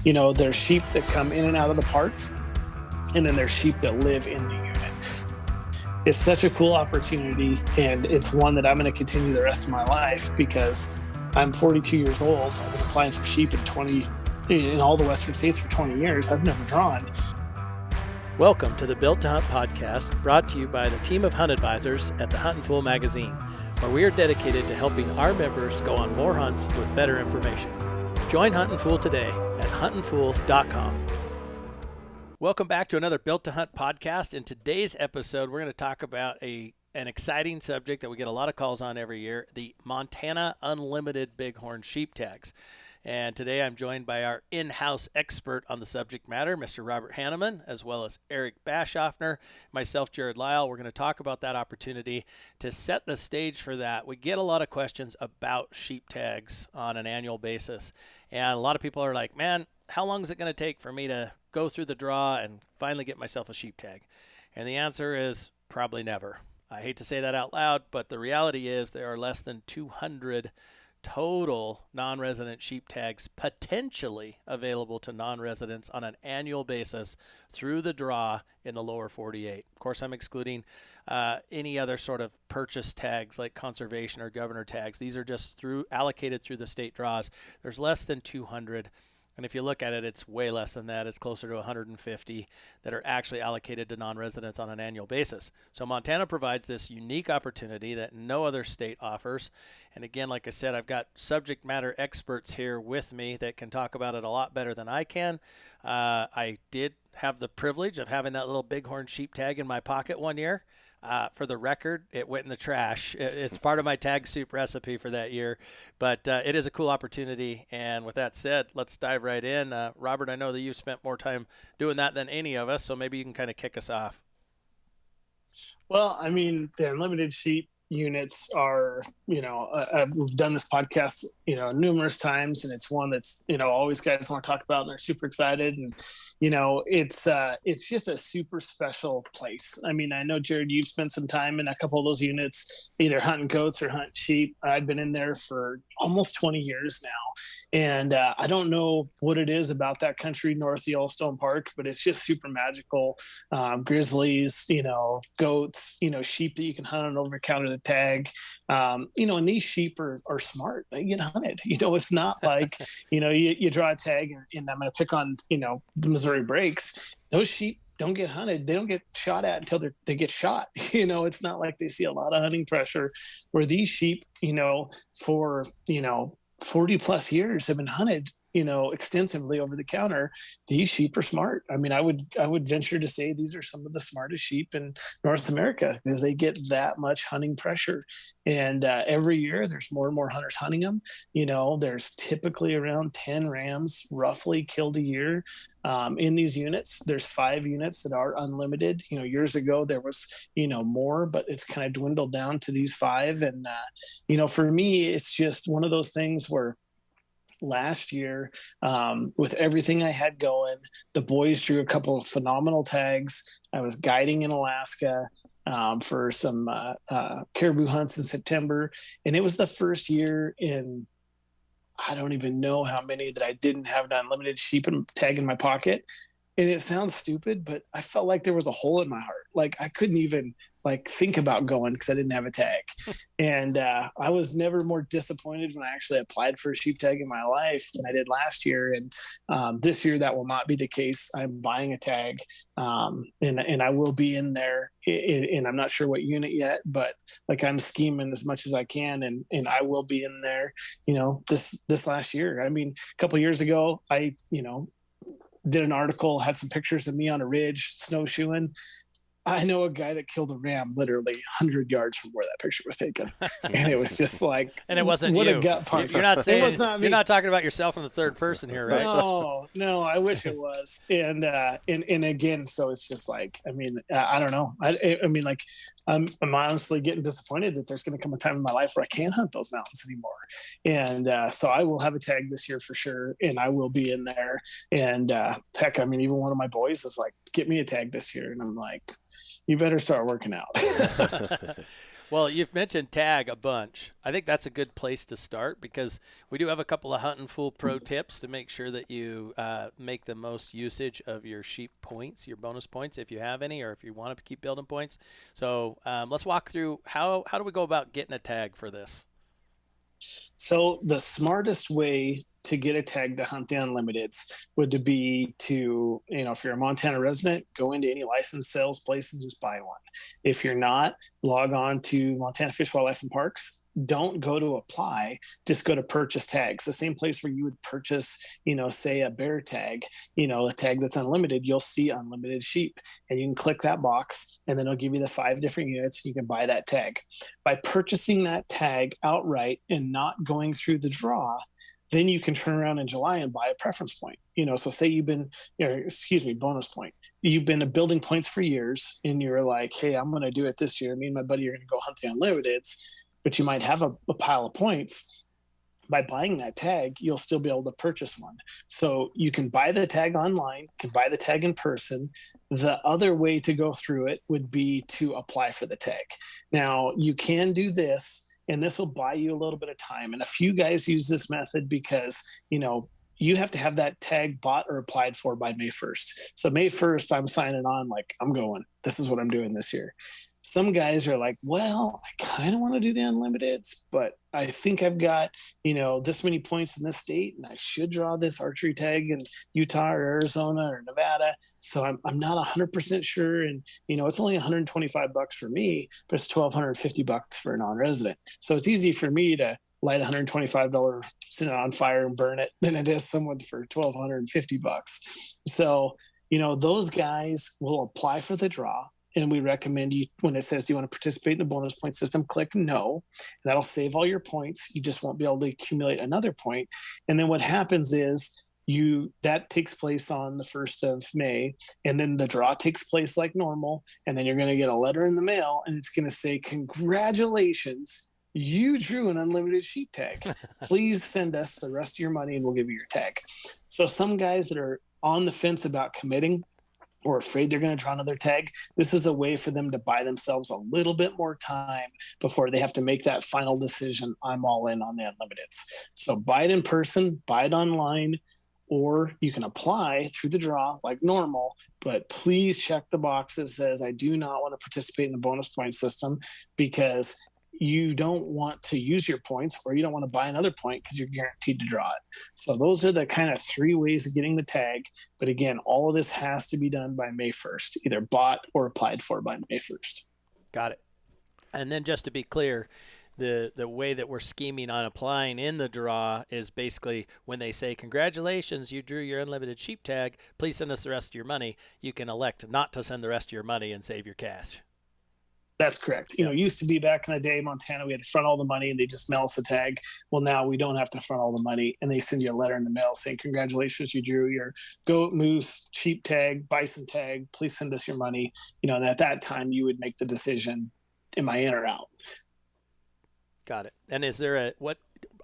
There's sheep that come in and out of the park, and then there's sheep that live in the unit. It's such a cool opportunity, and it's one that I'm going to continue the rest of my life because I'm 42 years old. I've been applying for sheep in all the Western states for 20 years. I've never drawn. Welcome to the Built to Hunt podcast, brought to you by the team of hunt advisors at the Huntin Fool Magazine, where we are dedicated to helping our members go on more hunts with better information. Join Huntin Fool today at huntinfool.com. Welcome back to another Built to Hunt podcast. In today's episode, we're going to talk about an exciting subject that we get a lot of calls on every year, the Montana Unlimited Bighorn sheep tags. And today I'm joined by our in-house expert on the subject matter, Mr. Robert Hanneman, as well as Eric Bashofner, myself, Jerrod Lyle. We're going to talk about that opportunity to set the stage for that. We get a lot of questions about sheep tags on an annual basis. And a lot of people are like, man, how long is it going to take for me to go through the draw and finally get myself a sheep tag? And the answer is probably never. I hate to say that out loud, but the reality is there are less than 200 total non-resident sheep tags potentially available to non-residents on an annual basis through the draw in the lower 48. Of course, I'm excluding any other sort of purchase tags like conservation or governor tags. These are just allocated through the state draws. There's less than 200. And if you look at it, it's way less than that. It's closer to 150 that are actually allocated to non-residents on an annual basis. So Montana provides this unique opportunity that no other state offers. And again, like I said, I've got subject matter experts here with me that can talk about it a lot better than I can. I did have the privilege of having that little bighorn sheep tag in my pocket one year. For the record, it went in the trash. It's part of my tag soup recipe for that year, but it is a cool opportunity. And with that said, let's dive right in. Robert, I know that you've spent more time doing that than any of us, so maybe you can kind of kick us off. Well, I mean, the unlimited sheep units are, we've done this podcast, numerous times, and it's one that's, always guys want to talk about, and they're super excited. And, it's just a super special place. I mean, I know, Jerrod, you've spent some time in a couple of those units, either hunting goats or hunting sheep. I've been in there for almost 20 years now. And I don't know what it is about that country north of Yellowstone Park, but it's just super magical. Grizzlies, goats, sheep that you can hunt on over the counter tag, and these sheep are smart. They get hunted. It's not like, you draw a tag and I'm going to pick on, the Missouri breaks. Those sheep don't get hunted. They don't get shot at until they get shot. It's not like they see a lot of hunting pressure, where these sheep, for, 40 plus years have been hunted, extensively over the counter. These sheep are smart. I mean, I would venture to say these are some of the smartest sheep in North America, because they get that much hunting pressure. And every year there's more and more hunters hunting them. There's typically around 10 rams roughly killed a year. In these units, there's 5 units that are unlimited. Years ago there was, more, but it's kind of dwindled down to these 5. And, for me, it's just one of those things where last year, with everything I had going, the boys drew a couple of phenomenal tags. I was guiding in Alaska for some caribou hunts in September. And it was the first year in, I don't even know how many, that I didn't have an unlimited sheep tag in my pocket. And it sounds stupid, but I felt like there was a hole in my heart. Like I couldn't even think about going because I didn't have a tag. And I was never more disappointed when I actually applied for a sheep tag in my life than I did last year. And this year that will not be the case. I'm buying a tag, and I will be in there. And I'm not sure what unit yet, but I'm scheming as much as I can, and I will be in there. This last year. I mean, a couple of years ago, I did an article, had some pictures of me on a ridge snowshoeing. I know a guy that killed a ram literally 100 yards from where that picture was taken. And it was just like, and it wasn't what you. a gut punch. You're not saying, it was not me. You're not talking about yourself in the third person here, right? No, I wish it was. And again, so it's just like, I mean, I don't know. I mean, I'm honestly getting disappointed that there's going to come a time in my life where I can't hunt those mountains anymore. And so I will have a tag this year for sure. And I will be in there. And heck, I mean, even one of my boys is like, get me a tag this year. And I'm like, you better start working out. Well, you've mentioned tag a bunch. I think that's a good place to start because we do have a couple of Huntin Fool pro tips to make sure that you make the most usage of your sheep points, your bonus points, if you have any, or if you want to keep building points. So let's walk through how do we go about getting a tag for this? So the smartest way to get a tag to hunt the unlimiteds would be to, if you're a Montana resident, go into any licensed sales place and just buy one. If you're not, log on to Montana Fish, Wildlife, and Parks. Don't go to apply, just go to purchase tags. The same place where you would purchase, say a bear tag, a tag that's unlimited, you'll see unlimited sheep. And you can click that box and then it'll give you the 5 different units. You can buy that tag. By purchasing that tag outright and not going through the draw, then you can turn around in July and buy a preference point. So say you've been, bonus point. You've been building points for years and you're like, hey, I'm going to do it this year. Me and my buddy are going to go hunt the unlimiteds, but you might have a pile of points. By buying that tag, you'll still be able to purchase one. So you can buy the tag online, you can buy the tag in person. The other way to go through it would be to apply for the tag. Now, you can do this, and this will buy you a little bit of time. And a few guys use this method because, you have to have that tag bought or applied for by May 1st. So May 1st, I'm signing on, like, I'm going. This is what I'm doing this year. Some guys are like, well, I kind of want to do the unlimiteds, but I think I've got, this many points in this state, and I should draw this archery tag in Utah or Arizona or Nevada. So I'm not 100% sure. And, it's only $125 for me, but it's $1,250 for a non-resident. So it's easy for me to light $125, set it on fire and burn it than it is someone for $1,250. So, those guys will apply for the draw. And we recommend you, when it says, do you want to participate in the bonus point system, click no. That'll save all your points. You just won't be able to accumulate another point. And then what happens is that takes place on the 1st of May. And then the draw takes place like normal. And then you're going to get a letter in the mail and it's going to say, congratulations, you drew an unlimited sheep tag. Please send us the rest of your money and we'll give you your tag. So some guys that are on the fence about committing, or afraid they're going to draw another tag, this is a way for them to buy themselves a little bit more time before they have to make that final decision. I'm all in on the unlimiteds. So buy it in person, buy it online, or you can apply through the draw like normal, but please check the box that says, I do not want to participate in the bonus point system, because you don't want to use your points, or you don't want to buy another point because you're guaranteed to draw it. So those are the kind of 3 ways of getting the tag. But again, all of this has to be done by May 1st, either bought or applied for by May 1st. Got it. And then just to be clear, the way that we're scheming on applying in the draw is basically when they say, congratulations, you drew your unlimited sheep tag, please send us the rest of your money. You can elect not to send the rest of your money and save your cash. That's correct. It used to be back in the day, Montana, we had to front all the money and they just mail us a tag. Well, now we don't have to front all the money, and they send you a letter in the mail saying, congratulations, you drew your goat, moose, sheep tag, bison tag. Please send us your money. And at that time you would make the decision, am I in or out? Got it. And is there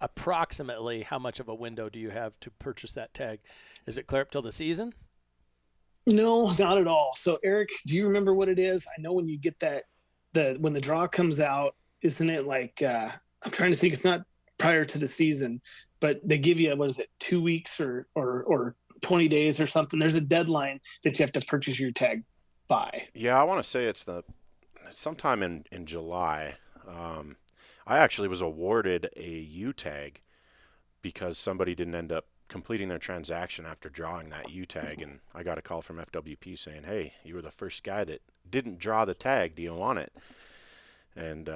approximately how much of a window do you have to purchase that tag? Is it clear up till the season? No, not at all. So Eric, do you remember what it is? I know when you get that, when the draw comes out, isn't it like, I'm trying to think, it's not prior to the season, but they give you, 2 weeks or 20 days or something. There's a deadline that you have to purchase your tag by. Yeah, I want to say it's sometime in July. I actually was awarded a U tag because somebody didn't end up completing their transaction after drawing that U tag, and I got a call from FWP saying, hey, you were the first guy that didn't draw the tag, do you want it? And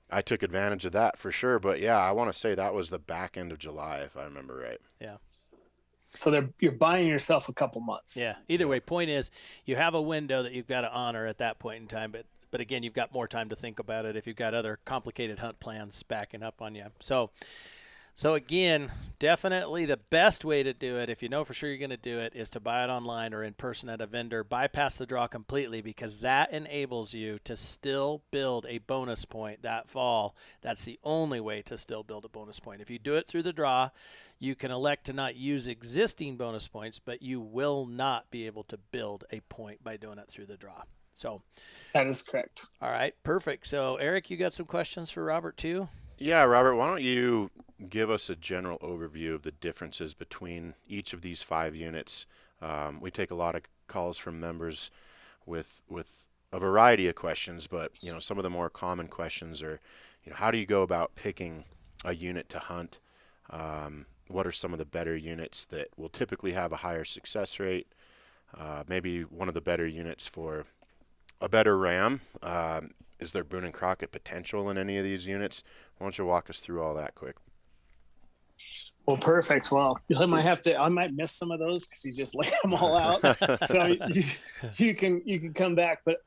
I took advantage of that for sure. But yeah, I want to say that was the back end of July, if I remember right. Yeah. So you're buying yourself a couple months. Yeah. Either way, point is you have a window that you've got to honor at that point in time, but again, you've got more time to think about it if you've got other complicated hunt plans backing up on you. So again, definitely the best way to do it, if you know for sure you're going to do it, is to buy it online or in person at a vendor. Bypass the draw completely, because that enables you to still build a bonus point that fall. That's the only way to still build a bonus point. If you do it through the draw, you can elect to not use existing bonus points, but you will not be able to build a point by doing it through the draw. So That is correct. all right, perfect. So Eric, you got some questions for Robert too? Yeah, Robert, why don't you give us a general overview of the differences between each of these 5 units? We take a lot of calls from members with a variety of questions, but some of the more common questions are, how do you go about picking a unit to hunt? What are some of the better units that will typically have a higher success rate? Maybe one of the better units for a better ram. Is there Boone and Crockett potential in any of these units? Why don't you walk us through all that quick? Well, perfect. Well, I might miss some of those because you just lay them all out. So you can come back, but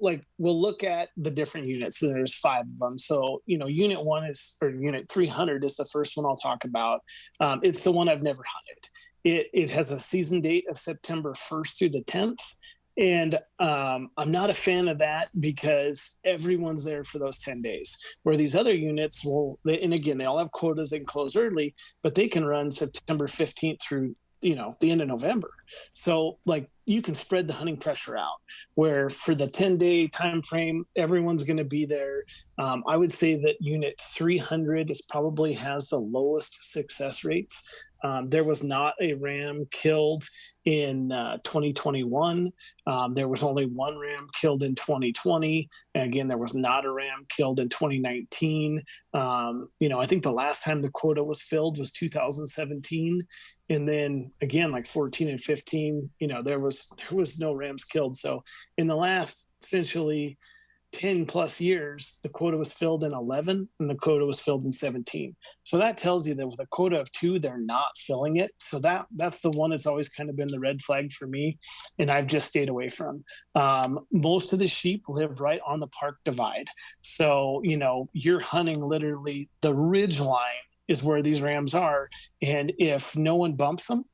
like we'll look at the different units. There's 5 of them. So unit 1 or unit 300 is the first one I'll talk about. It's the one I've never hunted. It has a season date of September 1st through the 10th. And I'm not a fan of that because everyone's there for those 10 days, where these other units and again, they all have quotas and close early, but they can run September 15th through, the end of November. So like you can spread the hunting pressure out, where for the 10-day time frame, everyone's going to be there. I would say that unit 300 probably has the lowest success rates. There was not a ram killed in 2021. There was only 1 ram killed in 2020. And again, there was not a ram killed in 2019. I think the last time the quota was filled was 2017. And then again, like 14 and 15, there was no rams killed. So in the last essentially 10 plus years, the quota was filled in 11 and the quota was filled in 17. So that tells you that with a quota of 2, they're not filling it. So that's the one that's always kind of been the red flag for me, and I've just stayed away from. Most of the sheep live right on the park divide. So, you're hunting literally the ridge line is where these rams are. And if no one bumps them,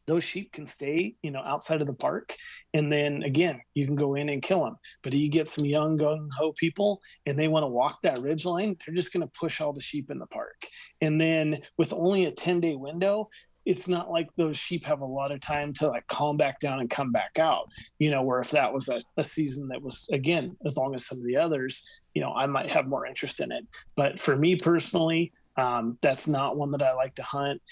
those sheep can stay, outside of the park. And then again, you can go in and kill them. But you get some young gung-ho people and they want to walk that ridge line, they're just going to push all the sheep in the park. And then with only a 10-day window, it's not like those sheep have a lot of time to like calm back down and come back out, where if that was a season that was, again, as long as some of the others, I might have more interest in it. But for me personally, that's not one that I like to hunt.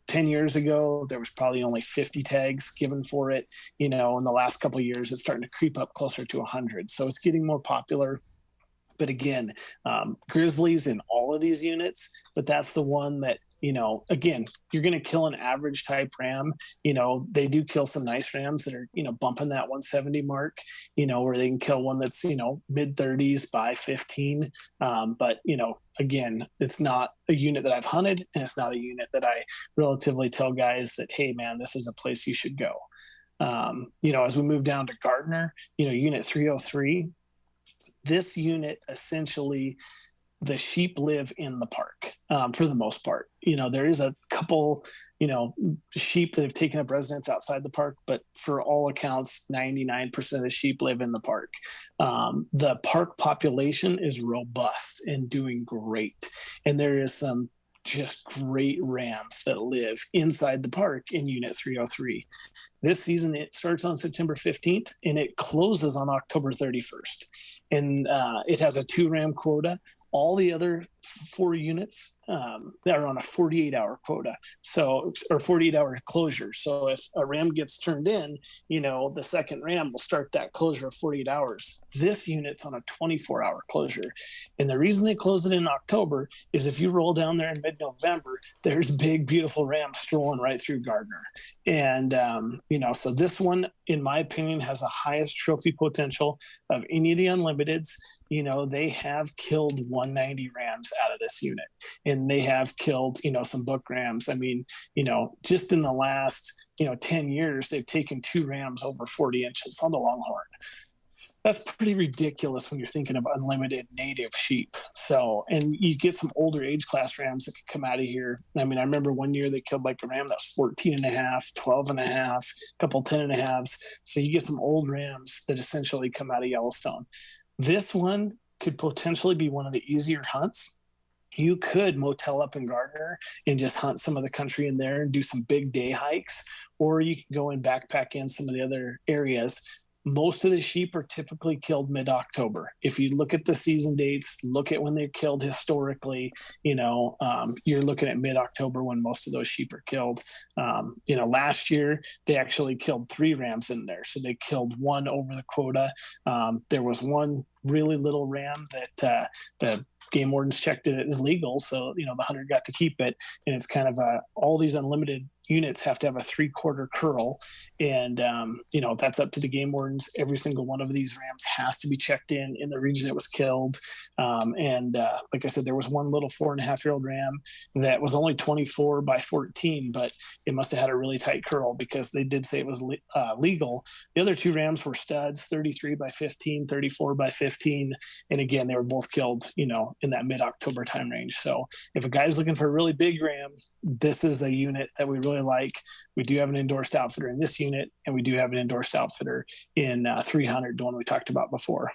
10 years ago, there was probably only 50 tags given for it. In the last couple of years, it's starting to creep up closer to 100. So it's getting more popular. But again, grizzlies in all of these units, but that's the one that, again, you're going to kill an average type ram. They do kill some nice rams that are, bumping that 170 mark, where they can kill one that's, mid 30s by 15. But, again, it's not a unit that I've hunted, and it's not a unit that I relatively tell guys that, hey, man, this is a place you should go. As we move down to Gardner, unit 303, this unit essentially, the sheep live in the park for the most part. There is a couple, sheep that have taken up residence outside the park, but for all accounts, 99% of the sheep live in the park. The park population is robust and doing great. And there is some just great rams that live inside the park in unit 303. This season, it starts on September 15th and it closes on October 31st. And it has a 2 ram quota. All the other 4 units that are on a 48-hour quota, or 48-hour closure. So if a ram gets turned in, the second ram will start that closure of 48 hours. This unit's on a 24-hour closure. And the reason they close it in October is if you roll down there in mid-November, there's big, beautiful rams strolling right through Gardner. And, so this one, in my opinion, has the highest trophy potential of any of the unlimiteds. They have killed 190 rams out of this unit, and they have killed, some buck rams. I mean, just in the last, 10 years, they've taken 2 rams over 40 inches on the Longhorn. That's pretty ridiculous when you're thinking of unlimited native sheep. So, and you get some older age class rams that could come out of here. I mean, I remember one year they killed like a ram that was 14 and a half, 12 and a half, a couple 10 and a halves. So you get some old rams that essentially come out of Yellowstone. This one could potentially be one of the easier hunts. You could motel up in Gardner and just hunt some of the country in there and do some big day hikes, or you can go and backpack in some of the other areas. most of the sheep are typically killed mid-October. If you look at the season dates, look at when they're killed historically, you're looking at mid-October when most of those sheep are killed. Last year they actually killed 3 rams in there. So they killed one over the quota. There was one really little ram that the game wardens checked it as legal. So, the hunter got to keep it. And it's kind of all these unlimited units have to have a 3/4 curl. And, that's up to the game wardens. Every single one of these rams has to be checked in the region it was killed. Like I said, there was one little 4.5-year-old ram that was only 24 by 14, but it must have had a really tight curl because they did say it was legal. The other 2 rams were studs, 33 by 15, 34 by 15. And again, they were both killed, in that mid-October time range. So if a guy's looking for a really big ram, this is a unit that we really like. We do have an endorsed outfitter in this unit, and we do have an endorsed outfitter in 300, the one we talked about before.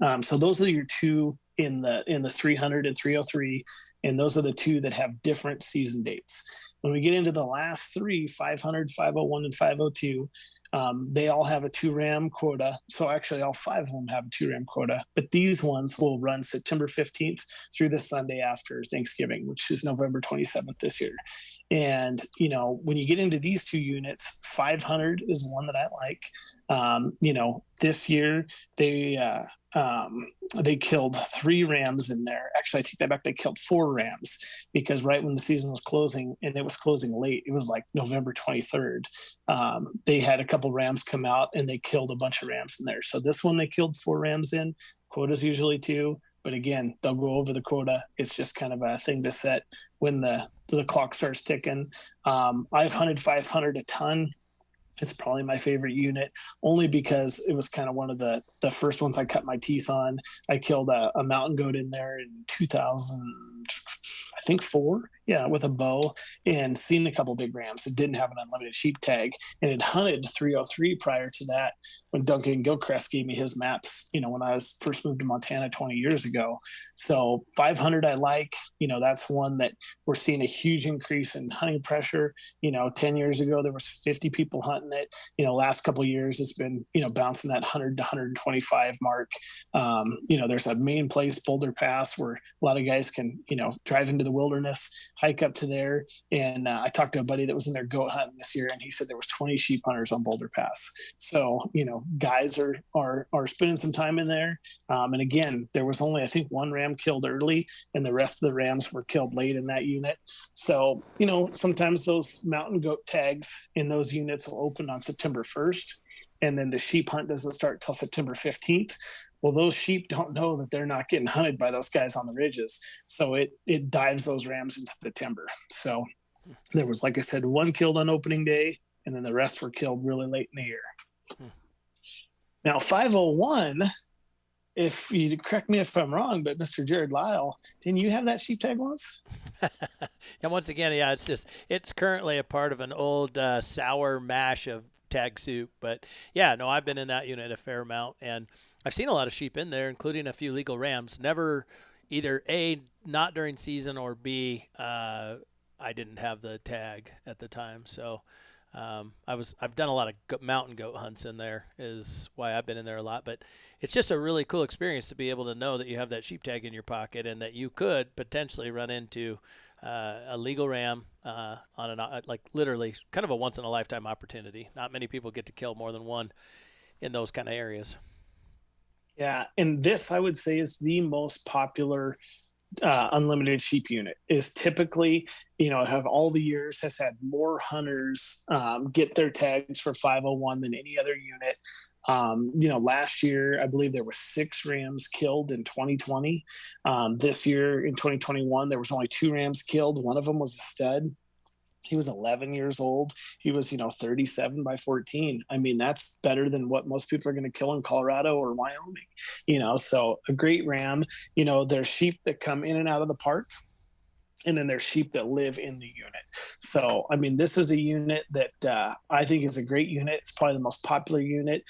So those are your 2 in the 300 and 303, and those are the 2 that have different season dates. When we get into the last 3, 500, 501, and 502, they all have a 2-ram quota. So actually all 5 of them have a 2-ram quota, but these ones will run September 15th through the Sunday after Thanksgiving, which is November 27th this year. And, when you get into these 2 units, 500 is one that I like. This year they killed 3 rams in there. Actually, I take that back. They killed 4 rams because right when the season was closing, and it was closing late, it was like November 23rd. They had a couple rams come out and they killed a bunch of rams in there. So this one, they killed 4 rams in. Quota's usually 2, but again, they'll go over the quota. It's just kind of a thing to set when the clock starts ticking. I've hunted 500 a ton. It's probably my favorite unit, only because it was kind of one of the first ones I cut my teeth on. I killed a mountain goat in there in 2000, I think 4, with a bow, and seen a couple big rams. It didn't have an unlimited sheep tag, and it hunted 303 prior to that when Duncan Gilchrist gave me his maps, when I was first moved to Montana 20 years ago. So 500 I like. That's one that we're seeing a huge increase in hunting pressure. 10 years ago there was 50 people hunting it. Last couple of years it's been bouncing that 100 to 125 mark. There's a main place, Boulder Pass, where a lot of guys can drive into the wilderness, hike up to there. And I talked to a buddy that was in there goat hunting this year, and he said there was 20 sheep hunters on Boulder Pass. So guys are spending some time in there. And again, there was only, I think, 1 ram killed early, and the rest of the rams were killed late in that unit. So sometimes those mountain goat tags in those units will open on September 1st, and then the sheep hunt doesn't start till September 15th. Well, those sheep don't know that they're not getting hunted by those guys on the ridges. So it dives those rams into the timber. So there was, like I said, 1 killed on opening day, and then the rest were killed really late in the year. Now, 501, if you correct me if I'm wrong, but Mr. Jerrod Lyle, didn't you have that sheep tag once? And once again, it's currently a part of an old sour mash of tag soup. But I've been in that unit a fair amount, and I've seen a lot of sheep in there, including a few legal rams. Never either A, not during season, or B, I didn't have the tag at the time. So I've done a lot of mountain goat hunts in there, is why I've been in there a lot. But it's just a really cool experience to be able to know that you have that sheep tag in your pocket, and that you could potentially run into a legal ram on literally kind of a once in a lifetime opportunity. Not many people get to kill more than one in those kind of areas. Yeah, and this, I would say, is the most popular unlimited sheep unit. Is typically, have all the years has had more hunters get their tags for 501 than any other unit. Last year, I believe there were 6 rams killed in 2020. This year in 2021, there was only 2 rams killed. One of them was a stud. He was 11 years old. He was, 37 by 14. I mean, that's better than what most people are going to kill in Colorado or Wyoming, so a great ram. There's sheep that come in and out of the park, and then there's sheep that live in the unit. So, I mean, this is a unit that I think is a great unit. It's probably the most popular unit.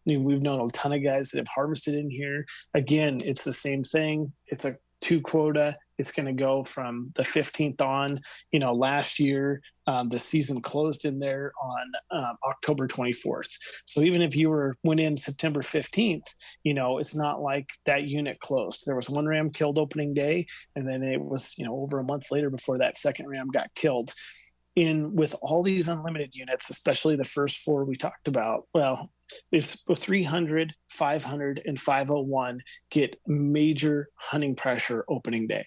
We've known a ton of guys that have harvested in here. Again, it's the same thing. It's a 2 quota. It's going to go from the 15th on. Last year the season closed in there on October 24th. So even if you went in September 15th, it's not like that unit closed. There was one ram killed opening day, and then it was over a month later before that second ram got killed. With all these unlimited units, especially the first four we talked about, well, if 300, 500, and 501 get major hunting pressure opening day.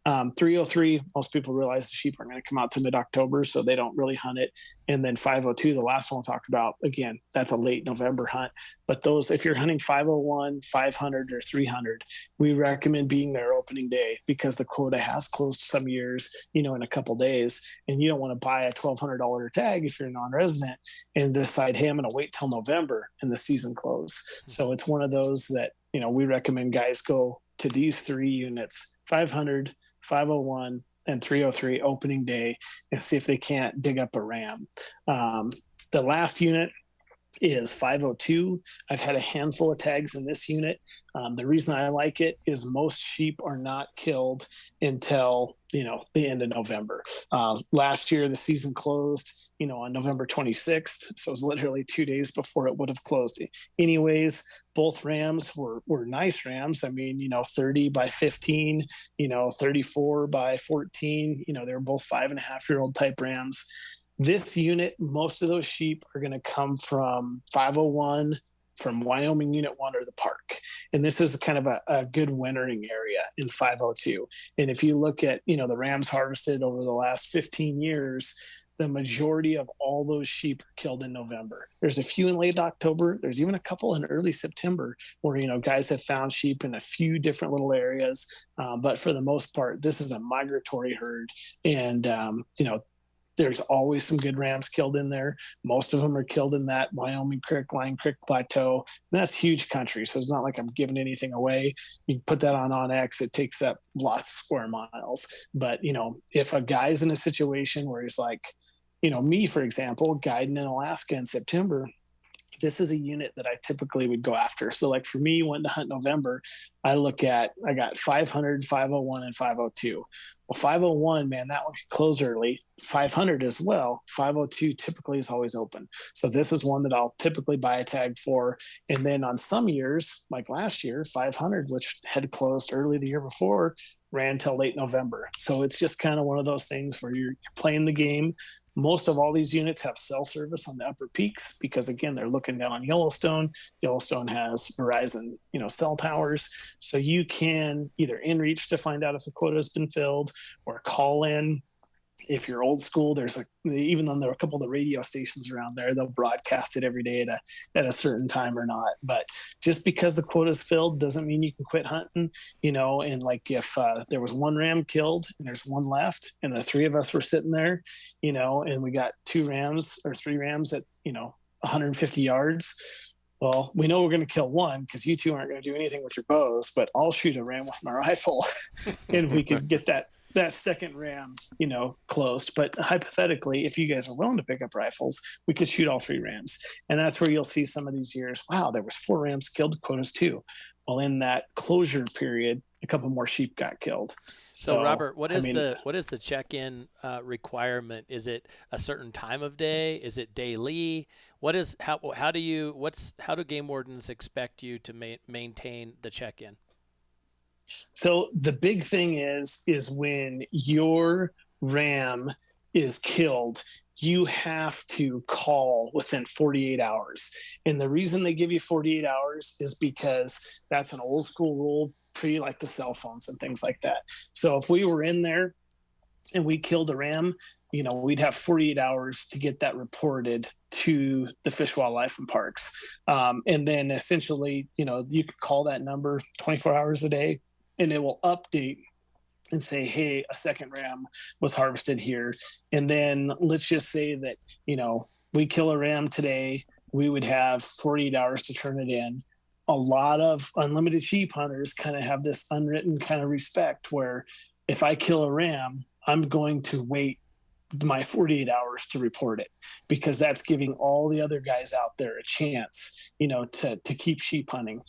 303, most people realize the sheep aren't going to come out to mid-October, so they don't really hunt it. And then 502, the last one we'll talk about, again, that's a late November hunt. But those, if you're hunting 501, 500, or 300, we recommend being there opening day, because the quota has closed some years, in a couple days, and you don't want to buy a $1,200 tag if you're non-resident and decide, hey, I'm going to wait till November and the season close. So it's one of those that, we recommend guys go to these three units, 500, 501, and 303 opening day, and see if they can't dig up a ram. The last unit is 502. I've had a handful of tags in this unit. The reason I like it is most sheep are not killed until the end of November. Last year the season closed on November 26th, so it was literally 2 days before it would have closed anyways. Both rams were nice rams. I mean, 30 by 15, 34 by 14. They were both 5.5-year-old type rams. This unit, most of those sheep are going to come from 501, from Wyoming Unit 1 or the park. And this is kind of a good wintering area in 502. And if you look at, the rams harvested over the last 15 years, the majority of all those sheep are killed in November. There's a few in late October. There's even a couple in early September where, guys have found sheep in a few different little areas. But for the most part, this is a migratory herd. And, there's always some good rams killed in there. Most of them are killed in that Wyoming Creek, Lion Creek Plateau. And that's huge country. So it's not like I'm giving anything away. You can put that on X. It takes up lots of square miles. But, if a guy's in a situation where he's like, me, for example, guiding in Alaska in September, this is a unit that I typically would go after. So like for me, wanting to hunt November, I got 500, 501, and 502. Well, 501, man, that one could close early. 500 as well. 502 typically is always open. So this is one that I'll typically buy a tag for. And then on some years, like last year, 500, which had closed early the year before, ran till late November. So it's just kind of one of those things where you're playing the game. Most of all these units have cell service on the upper peaks because, again, they're looking down on Yellowstone. Yellowstone has Verizon, cell towers. So you can either in-reach to find out if the quota has been filled or call in. If you're old school, there's even though there are a couple of the radio stations around there, they'll broadcast it every day at a certain time or not. But just because the quota is filled doesn't mean you can quit hunting, and like if there was one ram killed and there's one left and the three of us were sitting there, and we got 2 rams or 3 rams at, 150 yards. Well, we know we're going to kill one because you two aren't going to do anything with your bows, but I'll shoot a ram with my rifle and we could get that second ram, closed. But hypothetically, if you guys are willing to pick up rifles, we could shoot all 3 rams. And that's where you'll see some of these years, wow, there was 4 rams killed, quotas 2. Well, in that closure period, a couple more sheep got killed. So Robert, what is the check-in requirement? Is it a certain time of day? Is it daily? How do game wardens expect you to maintain the check-in? So the big thing is when your ram is killed, you have to call within 48 hours. And the reason they give you 48 hours is because that's an old school rule, pre like the cell phones and things like that. So if we were in there and we killed a ram, we'd have 48 hours to get that reported to the Fish, Wildlife, and Parks. And then essentially, you could call that number 24 hours a day, and it will update and say, hey, a second ram was harvested here. And then let's just say that, we kill a ram today, we would have 48 hours to turn it in. A lot of unlimited sheep hunters kind of have this unwritten kind of respect where if I kill a ram, I'm going to wait my 48 hours to report it, because that's giving all the other guys out there a chance, to keep sheep hunting,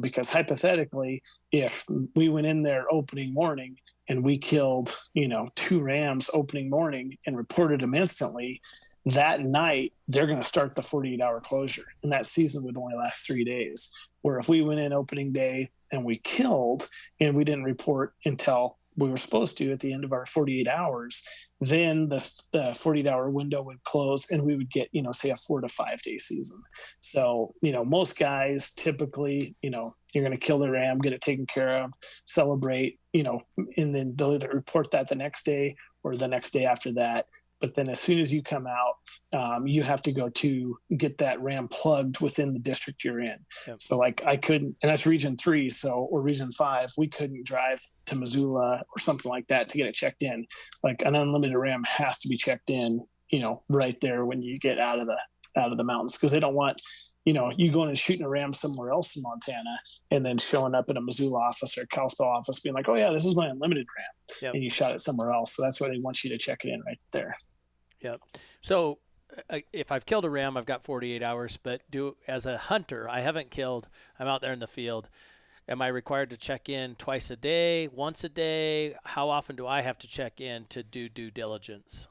because hypothetically, if we went in there opening morning and we killed, 2 rams opening morning and reported them instantly, that night they're going to start the 48-hour closure, and that season would only last 3 days. Where if we went in opening day and we killed and we didn't report until we were supposed to at the end of our 48 hours, then the 48-hour window would close and we would get, say a 4 to 5 day season. So, most guys typically, you're going to kill the ram, get it taken care of, celebrate, and then they'll either report that the next day or the next day after that. But then as soon as you come out, you have to go to get that ram plugged within the district you're in. Yep. So like I couldn't, and that's region 3, or region 5, we couldn't drive to Missoula or something like that to get it checked in. Like an unlimited ram has to be checked in, right there when you get out of the mountains, because they don't want, you going and shooting a ram somewhere else in Montana and then showing up in a Missoula office or a Kalispell office being like, oh yeah, this is my unlimited ram. Yep. And you shot it somewhere else. So that's why they want you to check it in right there. Yep. So if I've killed a ram, I've got 48 hours, but as a hunter, I haven't killed, I'm out there in the field. Am I required to check in twice a day, once a day? How often do I have to check in to do due diligence?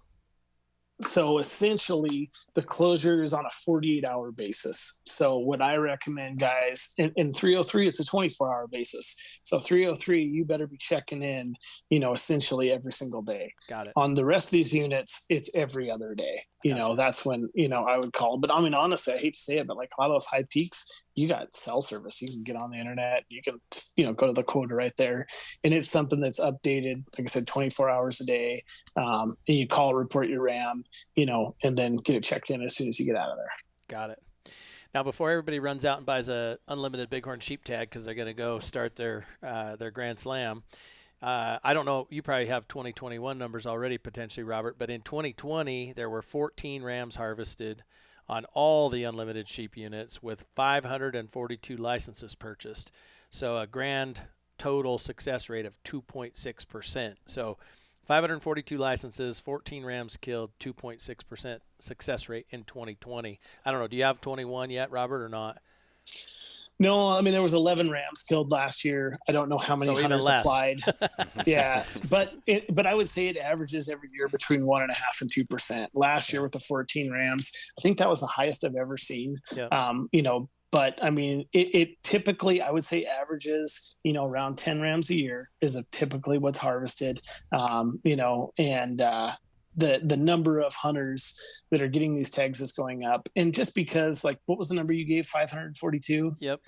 So essentially the closure is on a 48-hour basis. So what I recommend, guys, in 303, it's a 24-hour basis. So 303, you better be checking in, essentially every single day. Got it. On the rest of these units, it's every other day. Gotcha. That's when, I would call. But I mean, honestly, I hate to say it, but like a lot of those high peaks, you got cell service. You can get on the internet. You can, go to the quota right there. And it's something that's updated, like I said, 24 hours a day. And you call, report your RAM, and then get it checked in as soon as you get out of there. Got it. Now, before everybody runs out and buys a unlimited bighorn sheep tag because they're going to go start their Grand Slam, I don't know, you probably have 2021 numbers already potentially, Robert, but in 2020, there were 14 rams harvested on all the unlimited sheep units with 542 licenses purchased. So a grand total success rate of 2.6%. So 542 licenses, 14 rams killed, 2.6% success rate in 2020. I don't know, do you have 21 yet, Robert, or not? No, I mean, there was 11 rams killed last year. I don't know how many hunters applied. Yeah, but I would say it averages every year between 1.5% and 2%. Last year with the 14 rams, I think that was the highest I've ever seen. Yep. But I mean, it typically, I would say, averages, around 10 rams a year is typically what's harvested. The number of hunters that are getting these tags is going up. And just because, like, what was the number you gave? 542? Yep.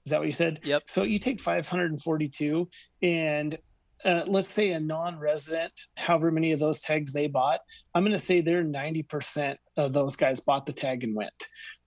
Is that what you said? Yep. So you take 542 and let's say a non-resident, however many of those tags they bought, I'm going to say they're 90% of those guys bought the tag and went.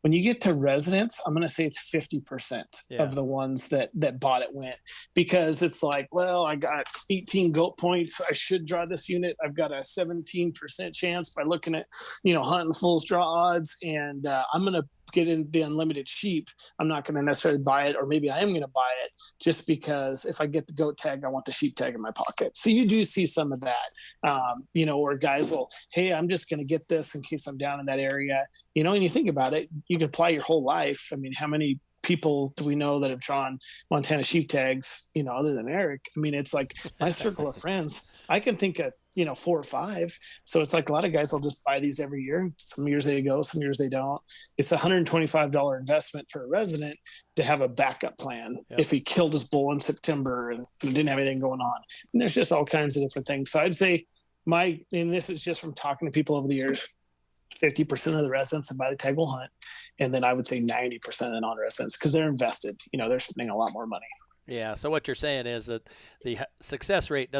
When you get to residents, I'm going to say it's 50% of the ones that bought it went, because it's like, well, I got 18 goat points. I should draw this unit. I've got a 17% chance by looking at, Huntin Fool's draw odds. And I'm going to get in the unlimited sheep. I'm not going to necessarily buy it, or maybe I am going to buy it just because if I get the goat tag, I want the sheep tag in my pocket. So you do see some of that, where guys will, hey, I'm just going to get this in case I'm down in that area, and you think about it, you can apply your whole life. I mean, how many people do we know that have drawn Montana sheep tags, other than Eric? I mean, it's like my circle of friends, I can think of, 4 or 5. So it's like a lot of guys will just buy these every year. Some years they go, some years they don't. It's a $125 investment for a resident to have a backup plan. Yep. If he killed his bull in September and didn't have anything going on. And there's just all kinds of different things. So I'd say and this is just from talking to people over the years, 50% of the residents that buy the tag will hunt. And then I would say 90% of the non-residents, because they're invested, they're spending a lot more money. Yeah. So what you're saying is that the success rate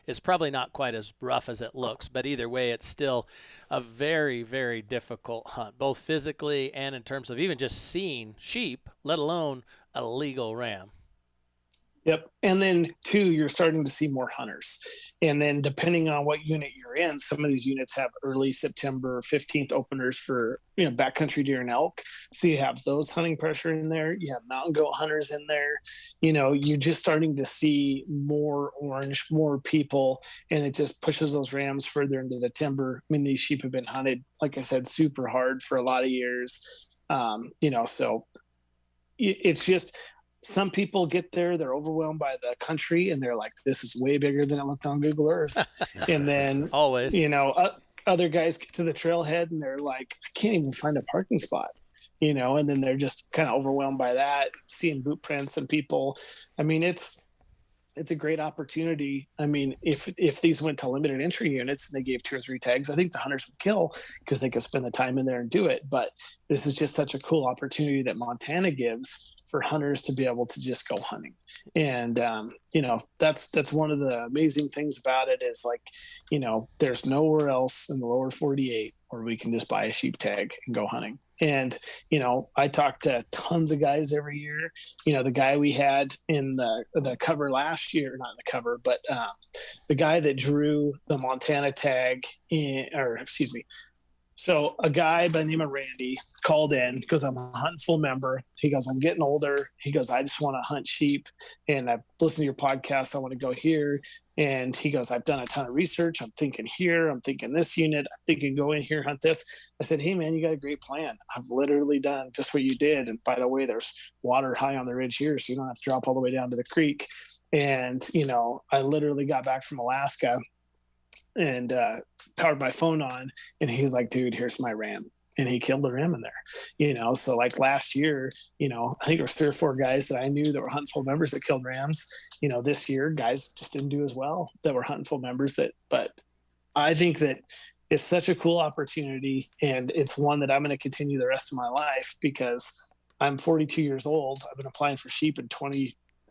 is probably not quite as rough as it looks, but either way, it's still a very, very difficult hunt, both physically and in terms of even just seeing sheep, let alone a legal ram. Yep. And then 2, you're starting to see more hunters. And then depending on what unit you're in, some of these units have early September 15th openers for, backcountry deer and elk. So you have those hunting pressure in there. You have mountain goat hunters in there. You're just starting to see more orange, more people, and it just pushes those rams further into the timber. I mean, these sheep have been hunted, like I said, super hard for a lot of years. So it's just, some people get there, they're overwhelmed by the country, and they're like, this is way bigger than it looked on Google Earth. And then, Always. other guys get to the trailhead and they're like, I can't even find a parking spot, and then they're just kind of overwhelmed by that, seeing boot prints and people. I mean, it's a great opportunity. I mean, if these went to limited entry units and they gave 2 or 3 tags, I think the hunters would kill because they could spend the time in there and do it. But this is just such a cool opportunity that Montana gives for hunters to be able to just go hunting. And that's one of the amazing things about it is, like, there's nowhere else in the lower 48 where we can just buy a sheep tag and go hunting. And I talk to tons of guys every year. The guy we had in the cover last year, not the cover, but the guy that drew the Montana tag so a guy by the name of Randy called in because I'm a Huntin Fool member. He goes, I'm getting older. He goes, I just want to hunt sheep, and I've listened to your podcast. I want to go here. And he goes, I've done a ton of research. I'm thinking here. I'm thinking this unit. I'm thinking go in here, hunt this. I said, hey, man, you got a great plan. I've literally done just what you did. And by the way, there's water high on the ridge here, so you don't have to drop all the way down to the creek. And, I literally got back from Alaska and powered my phone on, and he's like, dude, here's my ram. And he killed a ram in there. So like last year, I think there was 3 or 4 guys that I knew that were Huntin Fool members that killed rams. This year guys just didn't do as well that were Huntin Fool members. But I think that it's such a cool opportunity, and it's one that I'm going to continue the rest of my life because I'm 42 years old. I've been applying for sheep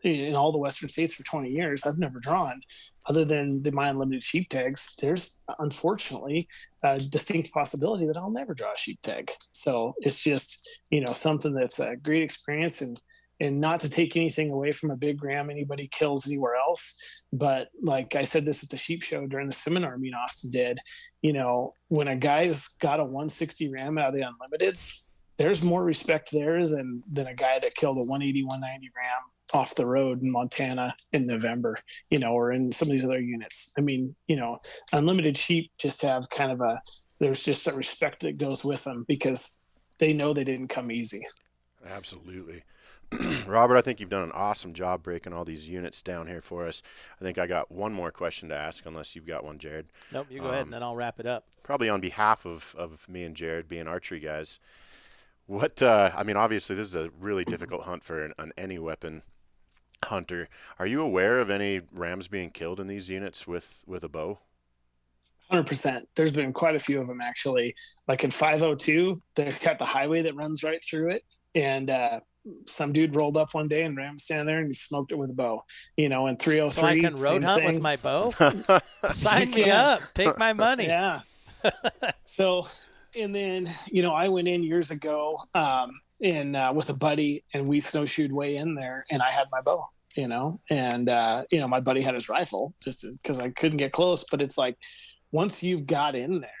in all the Western states for 20 years. I've never drawn, other than my unlimited sheep tags. There's unfortunately a distinct possibility that I'll never draw a sheep tag. So it's just, something that's a great experience, and not to take anything away from a big ram anybody kills anywhere else. But like I said this at the sheep show during the seminar me and Austin did, when a guy's got a 160 ram out of the unlimiteds, there's more respect there than a guy that killed a 180, 190 ram off the road in Montana in November, or in some of these other units. I mean, unlimited sheep just have there's just a respect that goes with them because they know they didn't come easy. Absolutely. Robert, I think you've done an awesome job breaking all these units down here for us. I think I got one more question to ask, unless you've got one, Jerrod. Nope, you go ahead, and then I'll wrap it up. Probably on behalf of me and Jerrod, being archery guys. Obviously this is a really difficult hunt for an any weapon hunter. Are you aware of any rams being killed in these units with a bow? 100%. There's been quite a few of them, actually. Like in 502, they've got the highway that runs right through it, and some dude rolled up one day and ram standing there and he smoked it with a bow. In 303, so I can road hunt with my bow. Sign me up, take my money. Yeah. So, and then I went in years ago with a buddy, and we snowshoed way in there, and I had my bow, and my buddy had his rifle just because I couldn't get close. But it's like, once you've got in there,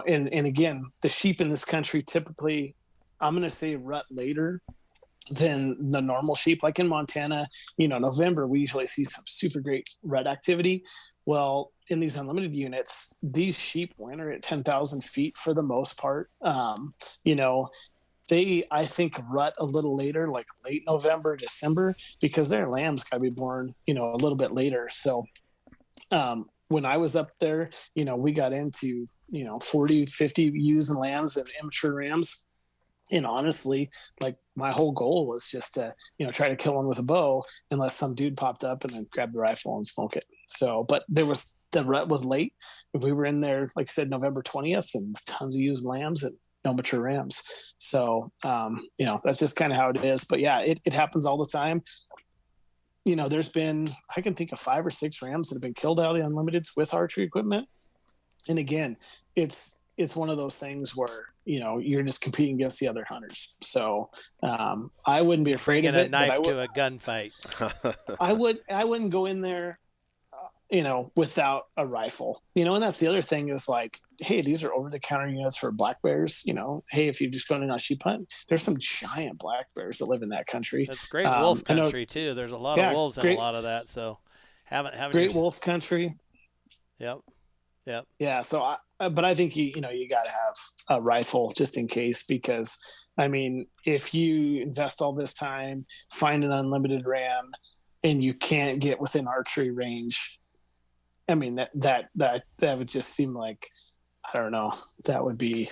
and again, the sheep in this country typically, I'm going to say, rut later than the normal sheep. Like in Montana, November, we usually see some super great rut activity. Well, in these unlimited units, these sheep winter at 10,000 feet for the most part. They, I think, rut a little later, like late November, December, because their lambs got to be born, a little bit later. So when I was up there, we got into, 40, 50 ewes and lambs and immature rams. And honestly, like, my whole goal was just to, try to kill one with a bow, unless some dude popped up and then grabbed the rifle and smoke it. So, but the rut was late. We were in there, like I said, November 20th, and tons of ewes and lambs and no mature rams. So, that's just kind of how it is. But yeah, it happens all the time. There's been, I can think of 5 or 6 rams that have been killed out of the unlimiteds with archery equipment. And again, it's one of those things where, you're just competing against the other hunters. So I wouldn't be afraid of it. Bringing a knife to a gunfight. I wouldn't go in there, without a rifle, and that's the other thing is, like, hey, these are over-the-counter units for black bears. Hey, if you're just going in on a sheep hunt, there's some giant black bears that live in that country. That's great wolf country too. There's a lot of wolves in a lot of that. So haven't great wolf country. Yep. Yep. Yeah. So, but I think you know you got to have a rifle just in case, because I mean, if you invest all this time, find an unlimited ram, and you can't get within archery range, I mean that would just seem like, I don't know, that would be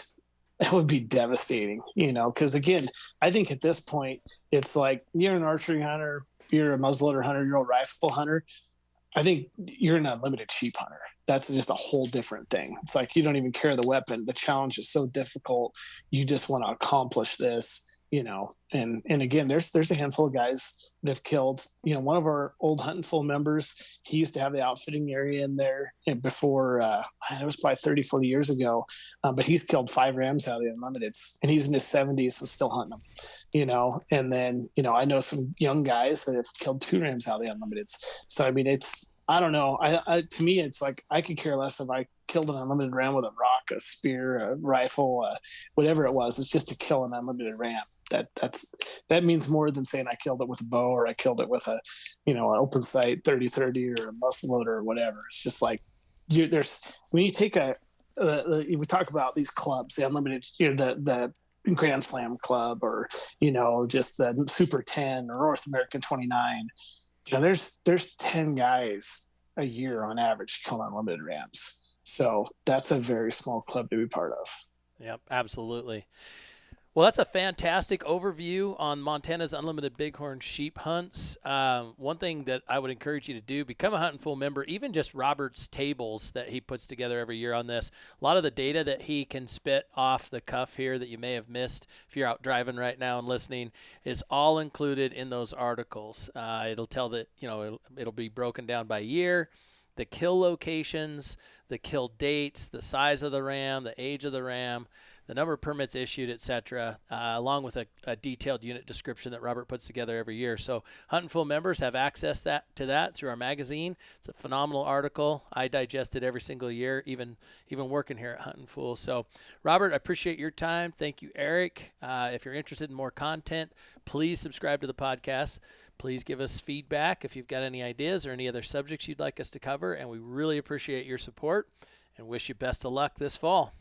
devastating, you know, because again, I think at this point it's like you're an archery hunter, you're a muzzleloader hunter, you're a rifle hunter. I think you're an unlimited sheep hunter. That's just a whole different thing. It's like you don't even care the weapon. The challenge is so difficult. You just want to accomplish this, you know. And again, there's a handful of guys that have killed. You know, one of our old Huntin Fool members, he used to have the outfitting area in there before. It was probably 30, 40 years ago. But he's killed 5 rams out of the unlimiteds, and he's in his 70s and still hunting them. You know, and then you know I know some young guys that have killed 2 rams out of the unlimiteds. So I mean, I don't know. To me, it's like I could care less if I killed an unlimited ram with a rock, a spear, a rifle, whatever it was. It's just to kill an unlimited ram. That means more than saying I killed it with a bow or I killed it with a, you know, an open sight 30-30 or a muscle loader or whatever. It's just like there's when you take we talk about these clubs, the unlimited, you know, the Grand Slam Club, or you know, just the Super 10 or North American 29. You know, there's 10 guys a year on average killing unlimited rams. So that's a very small club to be part of. Yep, absolutely. Well, that's a fantastic overview on Montana's unlimited bighorn sheep hunts. One thing that I would encourage you to do, become a Huntin Fool member, even just Robert's tables that he puts together every year on this. A lot of the data that he can spit off the cuff here that you may have missed if you're out driving right now and listening is all included in those articles. It'll tell that, you know, it'll be broken down by year, the kill locations, the kill dates, the size of the ram, the age of the ram, the number of permits issued, etc., along with a detailed unit description that Robert puts together every year. So Huntin Fool members have access to that through our magazine. It's a phenomenal article. I digest it every single year, even working here at Huntin Fool. So, Robert, I appreciate your time. Thank you, Eric. If you're interested in more content, please subscribe to the podcast. Please give us feedback if you've got any ideas or any other subjects you'd like us to cover, and we really appreciate your support and wish you best of luck this fall.